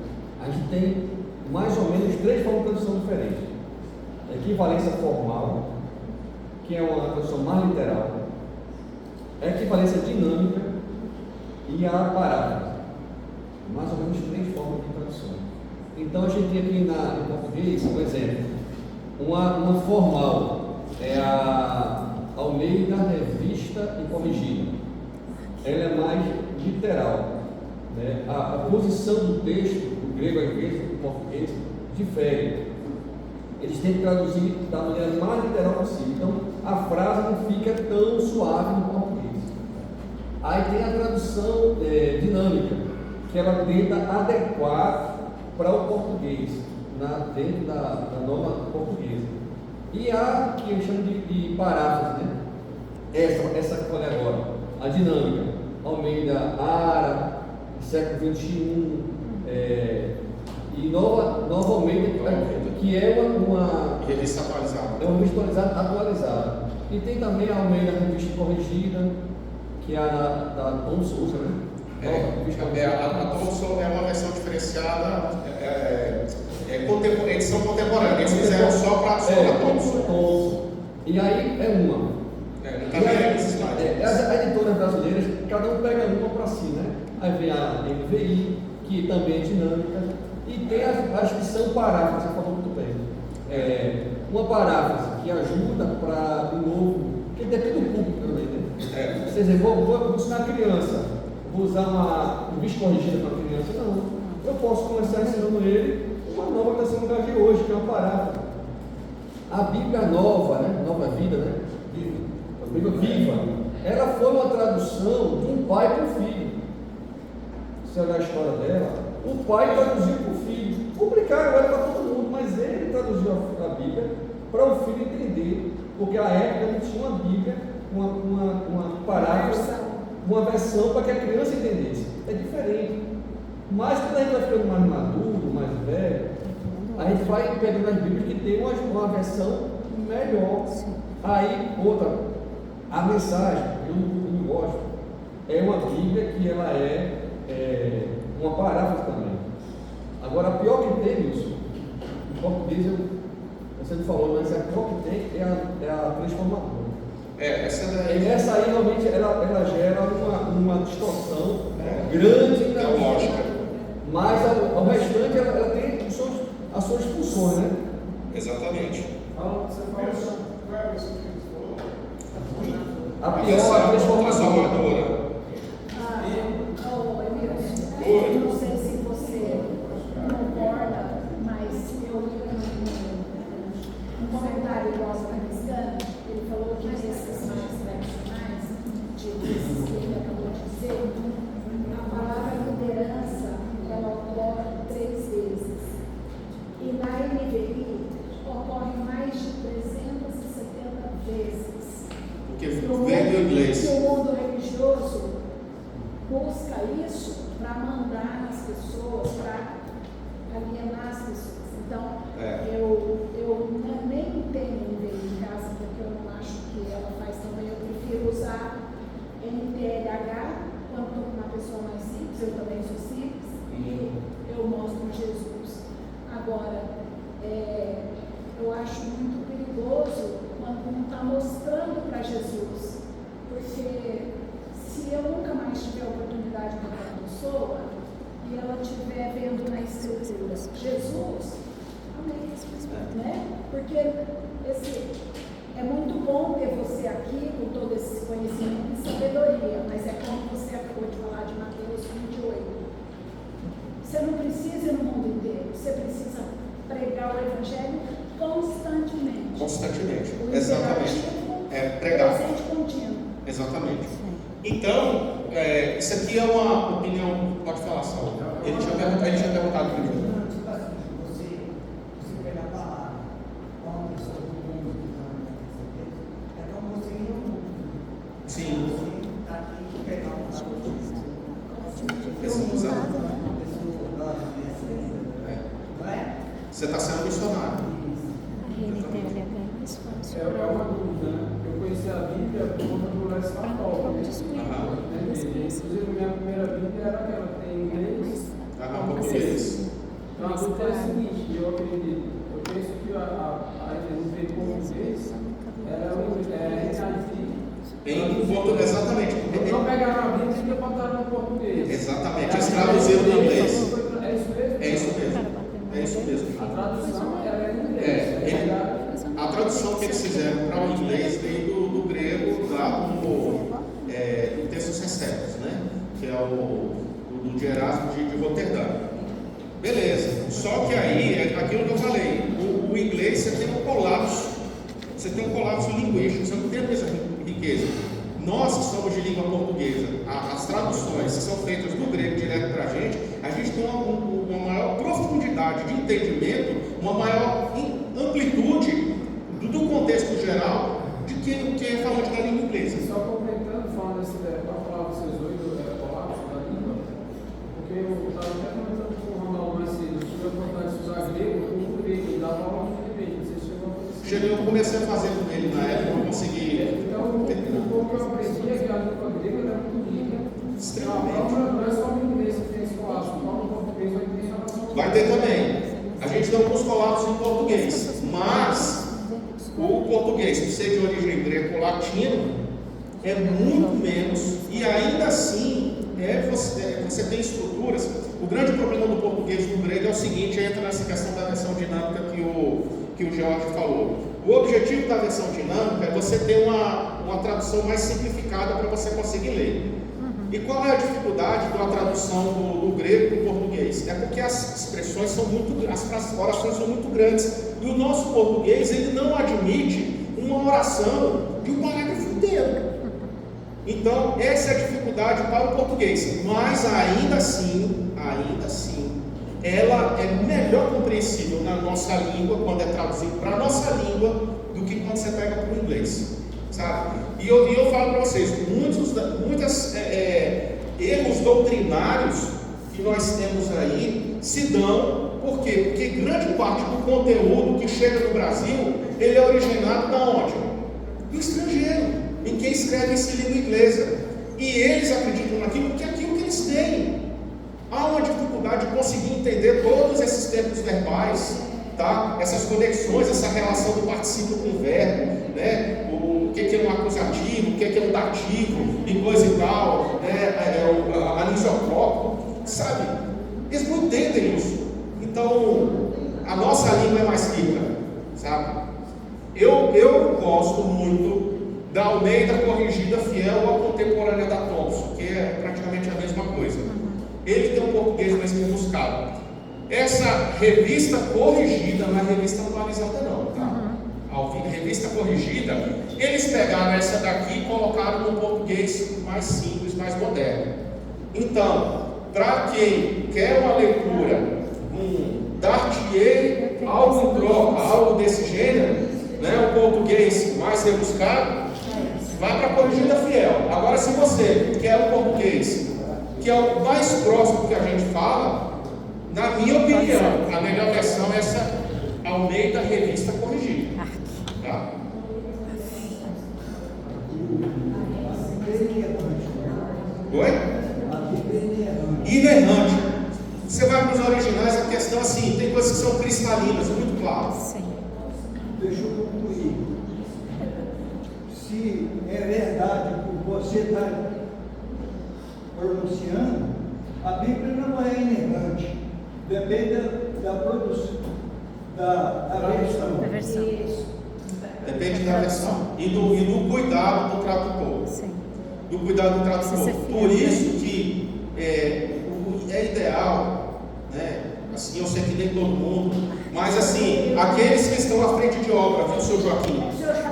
a gente tem mais ou menos 3 formas de tradução diferentes. Equivalência formal, que é uma tradução mais literal, a equivalência dinâmica e a paráfrase. Mais ou menos 3 formas de tradução. Então a gente tem aqui em português, por exemplo, uma formal é a Almeida Revista e Corrigida. Ela é mais literal, né? A posição do texto, do grego ao inglês, do português, difere. Eles têm que traduzir da maneira mais literal possível. Então, a frase não fica tão suave no português. Aí tem a tradução dinâmica, que ela tenta adequar para o português, dentro da norma portuguesa. E a que eles chamam de paráfrase, né? Essa que eu falei agora, a dinâmica. Almeida Ara, século XXI, e nova Almeida, que é uma revista atualizada. É uma revista atualizada. E tem também a Almeida Revista Corrigida, que é a da Tom Souza, né? A Thompson é uma versão diferenciada, edição contemporânea. Eles fizeram só para a Thompson. E aí é uma. As editoras brasileiras, cada um pega uma para si, né? Aí vem a NVI, que também é dinâmica, e tem as que são paráfrases, você falou muito bem. Uma paráfrase que ajuda para o novo, que depende do público também, né? Você dizer, vou ensinar a criança, vou usar uma revista corrigida para a criança. Não, eu posso começar ensinando ele uma nova que está sendo lugar de hoje, que é uma paráfrase. A Bíblia Nova, né? Nova Vida, né? A Bíblia Viva, ela foi uma tradução de um pai para o filho. Se olhar a história dela, o pai traduziu para o filho. Publicaram ela para todo mundo, mas ele traduziu a Bíblia para o filho entender, porque a época não tinha uma Bíblia, uma paráfrase, uma versão para que a criança entendesse. É diferente. Mas quando a gente vai ficando mais maduro, mais velho, a gente vai pegando as Bíblias que tem uma versão melhor. Aí, outra, a mensagem, eu não gosto, é uma Bíblia que ela é uma paráfrase também. Agora, a pior que tem isso, em português, você não falou, mas a pior que tem é a transformadora. Essa aí realmente ela gera uma distorção grande na lógica. Mas ao restante ela tem as suas funções, né? Exatamente. Você fala a pior é a transformadora. Eu não sei se você concorda, mas eu um comentário do afeganistano, ele falou que nesses mais tradicionais, que ele acabou de dizer, a palavra liderança ela ocorre 3 vezes. E na NVI ocorre mais de 370 vezes. Porque vem do inglês. O mundo religioso busca isso para mandar nas pessoas, para alienar as pessoas. Então, eu nem tenho NVI em casa, porque eu não acho que ela faz também. Eu prefiro usar NTLH quando estou com uma pessoa mais simples, eu também sou simples, e eu mostro Jesus. Agora, eu acho muito perigoso quando um está mostrando para Jesus, porque se eu nunca mais tiver oportunidade com aquela pessoa, e e ela estiver vendo na escritura Jesus, amém. Né? Porque é muito bom ter você aqui com todo esse conhecimento e sabedoria, mas é como você acabou de falar de Mateus 28. Você não precisa ir no mundo inteiro, você precisa pregar o Evangelho constantemente. Constantemente, O exatamente. Pregar. Presente contínuo. Exatamente. Então, isso aqui é uma opinião. Pode falar, Saulo. Ele tinha perguntado primeiro. Você pegar a palavra, uma pessoa do mundo, é como você ir no mundo. Sim. Você está aqui e pegar uma pessoa não é? Você está sendo missionário. É uma dúvida, né? Eu conheci a Bíblia por conta do Leste Católico. Inclusive, minha primeira Bíblia era aquela que tem em inglês. Português. Então, a dúvida é a seguinte: eu acredito, eu penso que a igreja em português era Em português, exatamente. não pegaram a Bíblia e botaram no português. Exatamente, eles traduziram do inglês. É isso mesmo? É isso mesmo. É isso mesmo. A tradução ela é em inglês. A tradução que eles fizeram para o inglês veio do grego lá no Textos Receptos, né? Que é o de Erasmo de Roterdã. Beleza. Só que aí é aquilo que eu falei. O inglês você tem um colapso. Você tem um colapso linguístico. Você não tem a mesma riqueza. Nós que somos de língua portuguesa, as traduções que são feitas do grego direto para a gente tem uma maior profundidade de entendimento, uma maior amplitude do contexto geral de quem é falante da língua inglesa. Só complementando, falando para falar vocês hoje do colapso da língua, porque eu estava até comentando com o Ronaldo mais cedo, eu tive a oportunidade de estudar grego, com grego, e dava aula de grego, vocês chegou Eu comecei a fazer com ele na época, não consegui. Então, o pouco que eu aprendi é que a língua grega era muito rica. Extremamente. Não é só o inglês que tem esse colapso, o português vai ter relação. Vai ter também. A gente não tem os colapsos em português, mas o português, que seja de origem greco-latino, é muito menos, e ainda assim você tem estruturas. O grande problema do português e do grego é o seguinte: entra nessa questão da versão dinâmica que o George falou. O objetivo da versão dinâmica é você ter uma tradução mais simplificada para você conseguir ler. E qual é a dificuldade da tradução do grego para o português? É porque as expressões são as orações são muito grandes. E o nosso português, ele não admite uma oração de um parágrafo inteiro. Então, essa é a dificuldade para o português. Mas ainda assim, ela é melhor compreensível na nossa língua, quando é traduzido para a nossa língua, do que quando você pega para o inglês. Sabe? E eu falo para vocês, muitos erros doutrinários que nós temos aí se dão, por quê? Porque grande parte do conteúdo que chega no Brasil, ele é originado da onde? Do estrangeiro, em quem escreve em língua inglesa. E eles acreditam naquilo que é aquilo que eles têm. Há uma dificuldade de conseguir entender todos esses tempos verbais, tá? Essas conexões, essa relação do particípio com o verbo, né? O que é um acusativo, o que é um dativo, e coisa e tal, né? O anisocrópico, sabe? Eles não entendem isso. Então, a nossa língua é mais rica, sabe? Eu gosto muito da Almeida Corrigida Fiel à Contemporânea da Thompson, que é praticamente a mesma coisa. Ele tem um português mais rebuscado. Essa revista corrigida não é revista atualizada não, tá? A revista corrigida, eles pegaram essa daqui e colocaram no português mais simples, mais moderno. Então, para quem quer uma leitura, dar-te-ei algo em troca, algo desse gênero, né, um português mais rebuscado, vai para a Corrigida Fiel. Agora, se você quer um português que é o mais próximo que a gente fala, na minha opinião, a melhor versão é essa Almeida Revista Corrigida. Tá? Oi? Inerrante. Você vai para os originais, a questão assim, tem coisas que são cristalinas, muito claras. Sim. Deixa eu concluir. Se é verdade o que você está pronunciando, A Bíblia não é inerrante, depende da produção, da versão. Da versão. Isso. Depende da versão. E do cuidado do tradutor. Sim. Do cuidado do tradutor. Precisa ser fiel, Por isso que é ideal, né? Assim, eu sei que nem todo mundo, mas assim, aqueles que estão à frente de obra, viu, seu Joaquim?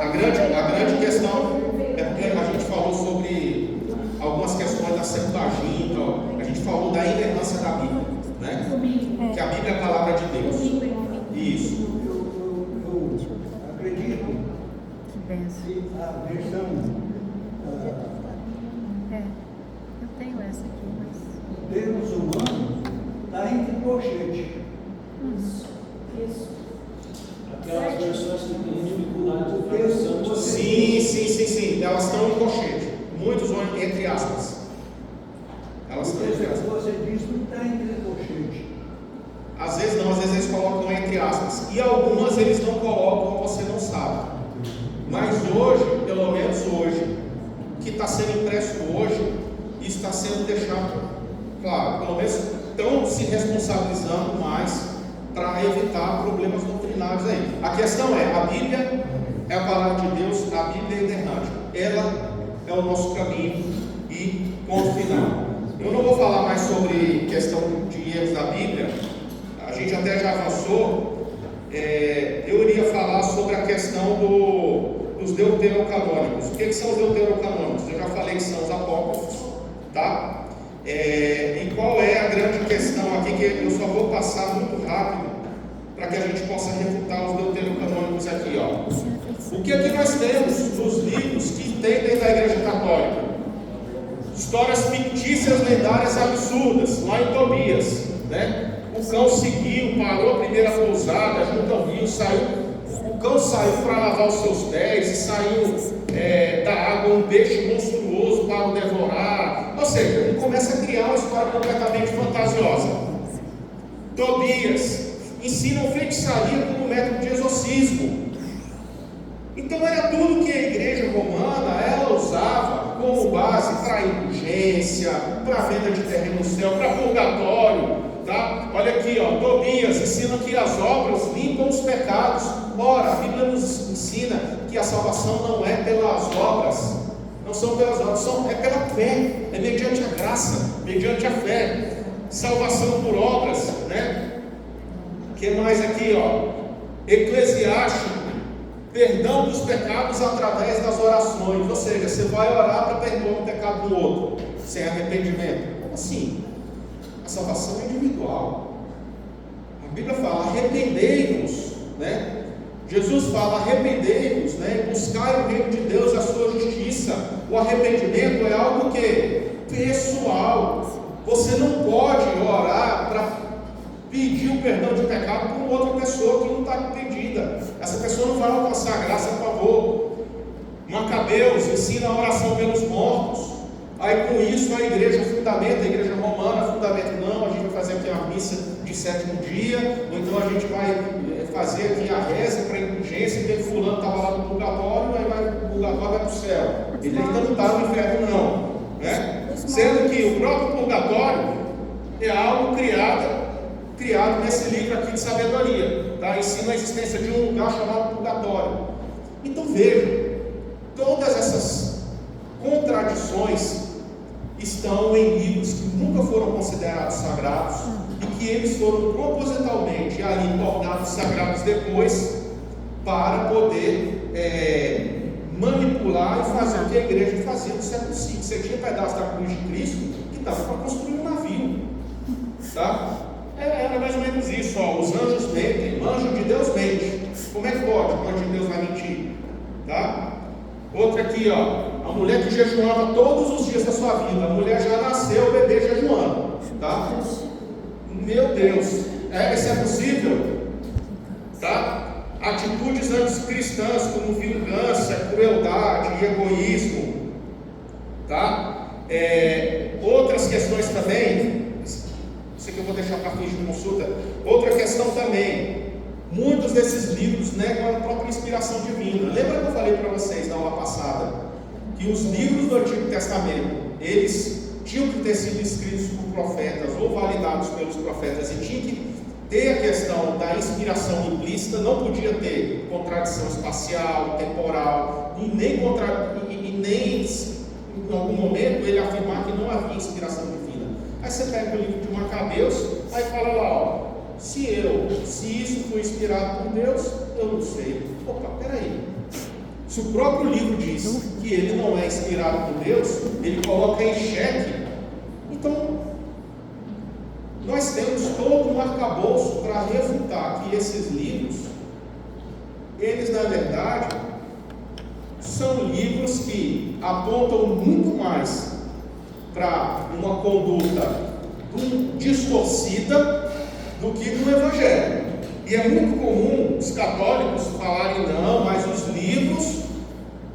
A grande questão é porque a gente falou sobre algumas questões da Septuaginta, a gente falou da inerrância da Bíblia, né? Que a Bíblia é a palavra de Deus. Isso. Eu acredito Que benção. que a versão Eu tenho essa aqui, mas. termos humanos está entre colchete. Isso. Aquelas pessoas que têm dificuldade de Porque tradução. Sim. Elas estão em colchete. Muitos vão entre aspas. Elas estão entre aspas. Você diz que não está entre colchete. Às vezes não, às vezes eles colocam entre aspas. E algumas eles não colocam, você não sabe. Mas hoje, pelo menos hoje, o que está sendo impresso hoje, isso está sendo deixado claro. Pelo menos estão se responsabilizando mais para evitar problemas doutrinários aí. A questão é, a Bíblia é a palavra de Deus, a Bíblia é inerrante. Ela é o nosso caminho e ponto final. Eu não vou falar mais sobre questão de erros da Bíblia. A gente até já avançou. Eu iria falar sobre a questão dos deuterocanônicos. O que são os deuterocanônicos? Eu já falei que são os apócrifos, tá? E qual é a grande questão aqui, que eu só vou passar muito rápido para que a gente possa refutar os deuterocanônicos aqui, ó. O que nós temos nos livros que tem dentro da Igreja Católica? Histórias fictícias, lendárias, absurdas, lá em Tobias, né? O cão seguiu, parou a primeira pousada junto ao rio, o cão saiu para lavar os seus pés, e saiu da água um peixe monstruoso para o devorar. Ou seja, ele começa a criar uma história completamente fantasiosa. Tobias ensina feitiçaria como método de exorcismo. Então era tudo que a igreja romana ela usava como base para indulgência, para venda de terreno no céu, para purgatório. Tá? Olha aqui, ó, Tobias ensina que as obras limpam os pecados. Ora, a Bíblia nos ensina que a salvação não é pelas obras, não são pelas obras, é pela fé, é mediante a graça, mediante a fé. Salvação por obras, né? O que mais aqui, ó? Eclesiástico, perdão dos pecados através das orações. Ou seja, você vai orar para perdoar o pecado do outro, sem arrependimento. Como assim? A salvação é individual. A Bíblia fala, arrependei-vos, né? Jesus fala, arrependei-vos, né? Buscai o reino de Deus, a sua justiça. O arrependimento é algo que pessoal. Você não pode orar para pedir o perdão de pecado por outra pessoa que não está arrependida. Essa pessoa não vai alcançar a graça a favor. Macabeus ensina a oração pelos mortos. Aí com isso a igreja fundamenta, a igreja romana fundamenta, não, a gente vai fazer aqui uma missa de sétimo dia, ou então a gente vai fazer aqui a reza para indulgência, porque fulano estava lá no purgatório, aí o purgatório vai para o céu. Ele ainda não está no inferno não, né? Sendo que o próprio purgatório é algo criado nesse livro aqui de sabedoria, tá? Ensina a existência de um lugar chamado purgatório. Então veja, todas essas contradições estão em livros que nunca foram considerados sagrados e que eles foram propositalmente ali tornados sagrados depois para poder manipular e fazer o que a igreja fazia no século V. Você tinha pedaço da cruz de Cristo que estava para construir um navio, tá? Era mais ou menos isso, ó. Os anjos mentem, o anjo de Deus mente. Como é que pode? O anjo de Deus vai mentir, tá? Outra aqui, ó. A mulher que jejuava todos os dias da sua vida, a mulher já nasceu, o bebê jejuando, tá? Meu Deus, isso é possível? Tá? Atitudes anticristãs como vingança, crueldade, egoísmo, tá? Outras questões também, isso aqui eu vou deixar para fins de consulta. Outra questão também, muitos desses livros negam a própria inspiração divina. Lembra que eu falei para vocês na aula passada que os livros do Antigo Testamento, eles tinham que ter sido escritos por profetas ou validados pelos profetas, e tinha que ter a questão da inspiração implícita, não podia ter contradição espacial, temporal, e nem em algum momento ele afirmar que não havia inspiração divina. Aí você pega o livro de Macabeus, aí fala lá, ó, se isso foi inspirado por Deus, eu não sei. Opa, peraí. Se o próprio livro diz que ele não é inspirado por Deus, ele coloca em xeque. Então, nós temos todo um arcabouço para refutar que esses livros, eles na verdade, são livros que apontam muito mais para uma conduta distorcida do que do Evangelho. E é muito comum os católicos falarem, não, mas os livros,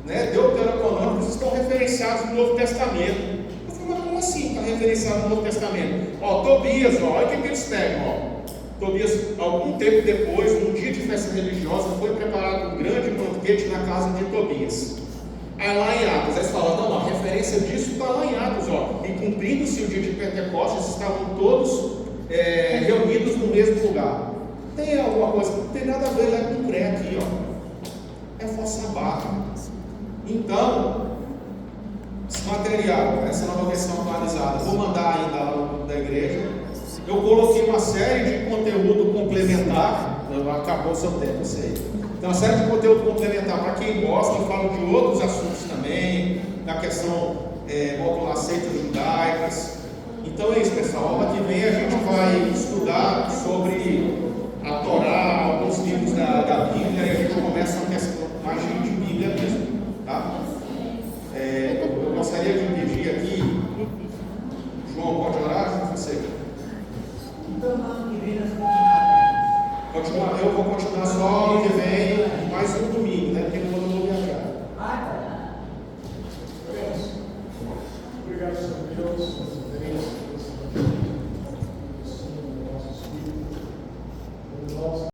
né, deuterocanônicos estão referenciados no Novo Testamento. Eu falei, mas como assim está referenciado no Novo Testamento? Ó, Tobias, ó, olha o que eles pegam, ó. Tobias, algum tempo depois, num dia de festa religiosa, foi preparado um grande banquete na casa de Tobias. Aí lá em Atos, eles falam, não, a referência disso está lá em Atos, ó. E cumprindo-se o dia de Pentecostes, estavam todos reunidos no mesmo lugar. Tem alguma coisa, não tem nada a ver lá com crê aqui, ó. É falsa barra. Então, esse material, essa nova versão atualizada, vou mandar ainda lá no grupo da igreja. Eu coloquei uma série de conteúdo complementar, acabou o seu tempo, eu sei. Então, uma série de conteúdo complementar para quem gosta, eu falo de outros assuntos também, da questão popular, seitas judaicas. Então é isso, pessoal. Aula que vem a gente vai estudar sobre a Torá, alguns livros da Bíblia, e a gente começa uma questão mais de Bíblia mesmo, tá? Eu gostaria de pedir aqui, João, pode orar? Você? Então, ano que vem nós continuamos. Eu vou continuar só ano que vem, mais um domingo, né? Porque quando eu vou viajar. Ah, tá. Obrigado, Senhor Deus.